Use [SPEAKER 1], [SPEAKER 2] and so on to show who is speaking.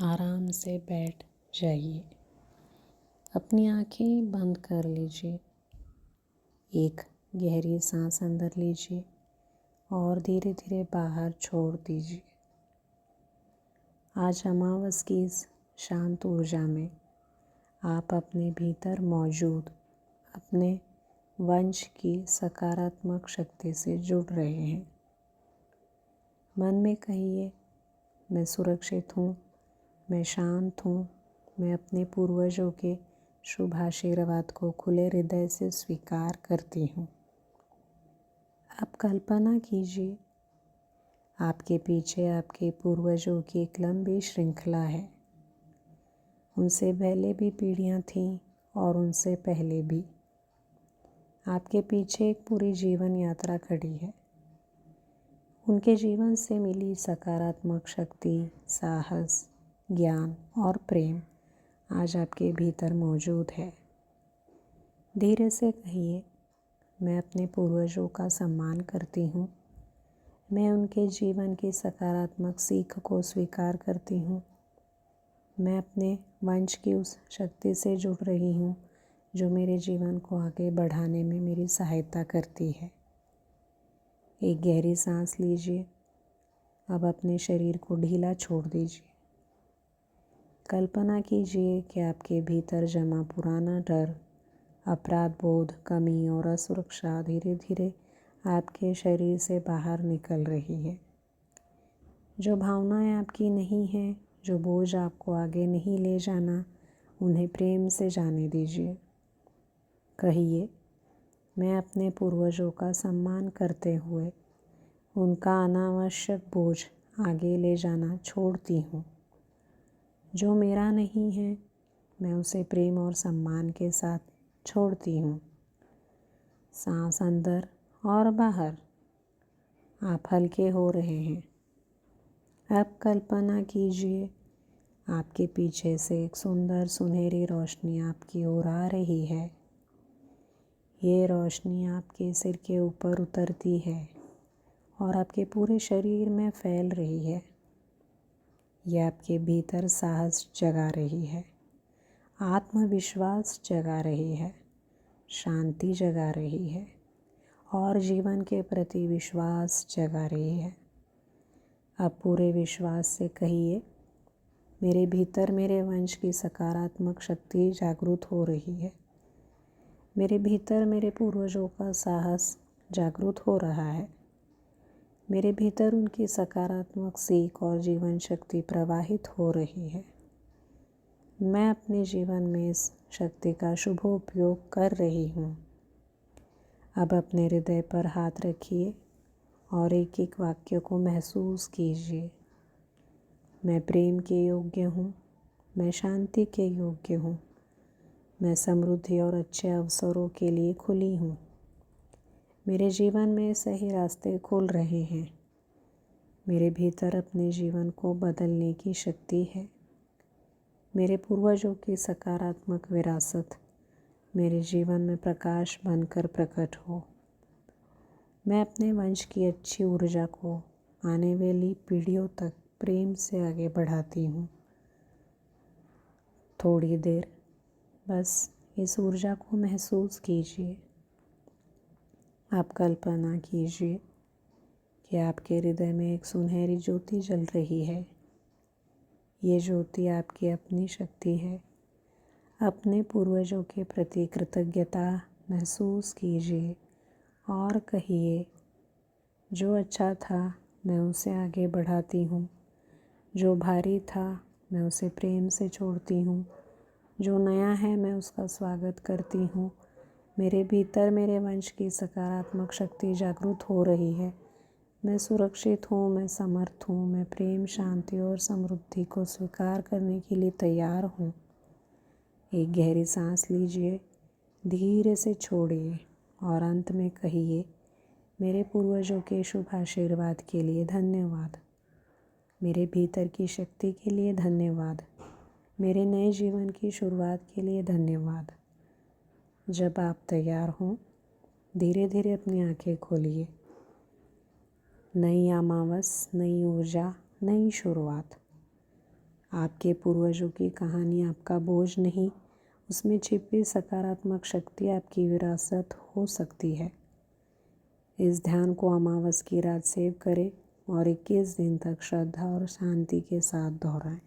[SPEAKER 1] आराम से बैठ जाइए। अपनी आँखें बंद कर लीजिए। एक गहरी सांस अंदर लीजिए और धीरे धीरे बाहर छोड़ दीजिए। आज अमावस की इस शांत ऊर्जा में आप अपने भीतर मौजूद अपने वंश की सकारात्मक शक्ति से जुड़ रहे हैं। मन में कहिए, मैं सुरक्षित हूँ, मैं शांत हूँ, मैं अपने पूर्वजों के शुभ आशीर्वाद को खुले हृदय से स्वीकार करती हूँ। आप कल्पना कीजिए, आपके पीछे आपके पूर्वजों की एक लंबी श्रृंखला है। उनसे पहले भी पीढ़ियाँ थीं और उनसे पहले भी। आपके पीछे एक पूरी जीवन यात्रा खड़ी है। उनके जीवन से मिली सकारात्मक शक्ति, साहस, ज्ञान और प्रेम आज आपके भीतर मौजूद है। धीरे से कहिए, मैं अपने पूर्वजों का सम्मान करती हूँ। मैं उनके जीवन की सकारात्मक सीख को स्वीकार करती हूँ। मैं अपने वंश की उस शक्ति से जुड़ रही हूँ जो मेरे जीवन को आगे बढ़ाने में मेरी सहायता करती है। एक गहरी सांस लीजिए। अब अपने शरीर को ढीला छोड़ दीजिए। कल्पना कीजिए कि आपके भीतर जमा पुराना डर, अपराध बोध, कमी और असुरक्षा धीरे धीरे आपके शरीर से बाहर निकल रही है। जो भावनाएं आपकी नहीं हैं, जो बोझ आपको आगे नहीं ले जाना, उन्हें प्रेम से जाने दीजिए। कहिए, मैं अपने पूर्वजों का सम्मान करते हुए उनका अनावश्यक बोझ आगे ले जाना छोड़ती हूँ। जो मेरा नहीं है, मैं उसे प्रेम और सम्मान के साथ छोड़ती हूँ। सांस अंदर और बाहर। आप हल्के हो रहे हैं। अब कल्पना कीजिए, आपके पीछे से एक सुंदर सुनहरी रोशनी आपकी ओर आ रही है। ये रोशनी आपके सिर के ऊपर उतरती है और आपके पूरे शरीर में फैल रही है। यह आपके भीतर साहस जगा रही है, आत्मविश्वास जगा रही है, शांति जगा रही है और जीवन के प्रति विश्वास जगा रही है। अब पूरे विश्वास से कहिए, मेरे भीतर मेरे वंश की सकारात्मक शक्ति जागृत हो रही है। मेरे भीतर मेरे पूर्वजों का साहस जागृत हो रहा है। मेरे भीतर उनकी सकारात्मक सीख और जीवन शक्ति प्रवाहित हो रही है। मैं अपने जीवन में इस शक्ति का शुभ उपयोग कर रही हूँ। अब अपने हृदय पर हाथ रखिए और एक एक वाक्य को महसूस कीजिए। मैं प्रेम के योग्य हूँ, मैं शांति के योग्य हूँ, मैं समृद्धि और अच्छे अवसरों के लिए खुली हूँ। मेरे जीवन में सही रास्ते खुल रहे हैं। मेरे भीतर अपने जीवन को बदलने की शक्ति है। मेरे पूर्वजों की सकारात्मक विरासत मेरे जीवन में प्रकाश बनकर प्रकट हो। मैं अपने वंश की अच्छी ऊर्जा को आने वाली पीढ़ियों तक प्रेम से आगे बढ़ाती हूँ। थोड़ी देर बस इस ऊर्जा को महसूस कीजिए। आप कल्पना कीजिए कि आपके हृदय में एक सुनहरी ज्योति जल रही है। ये ज्योति आपकी अपनी शक्ति है। अपने पूर्वजों के प्रति कृतज्ञता महसूस कीजिए और कहिए, जो अच्छा था मैं उसे आगे बढ़ाती हूँ। जो भारी था मैं उसे प्रेम से छोड़ती हूँ। जो नया है मैं उसका स्वागत करती हूँ। मेरे भीतर मेरे वंश की सकारात्मक शक्ति जागृत हो रही है। मैं सुरक्षित हूँ, मैं समर्थ हूँ, मैं प्रेम, शांति और समृद्धि को स्वीकार करने के लिए तैयार हूँ। एक गहरी सांस लीजिए, धीरे से छोड़िए और अंत में कहिए, मेरे पूर्वजों के शुभ आशीर्वाद के लिए धन्यवाद। मेरे भीतर की शक्ति के लिए धन्यवाद। मेरे नए जीवन की शुरुआत के लिए धन्यवाद। जब आप तैयार हों, धीरे धीरे अपनी आंखें खोलिए। नई अमावस, नई ऊर्जा, नई शुरुआत। आपके पूर्वजों की कहानी आपका बोझ नहीं, उसमें छिपी सकारात्मक शक्ति आपकी विरासत हो सकती है। इस ध्यान को अमावस की रात सेव करें और 21 दिन तक श्रद्धा और शांति के साथ दोहराएं।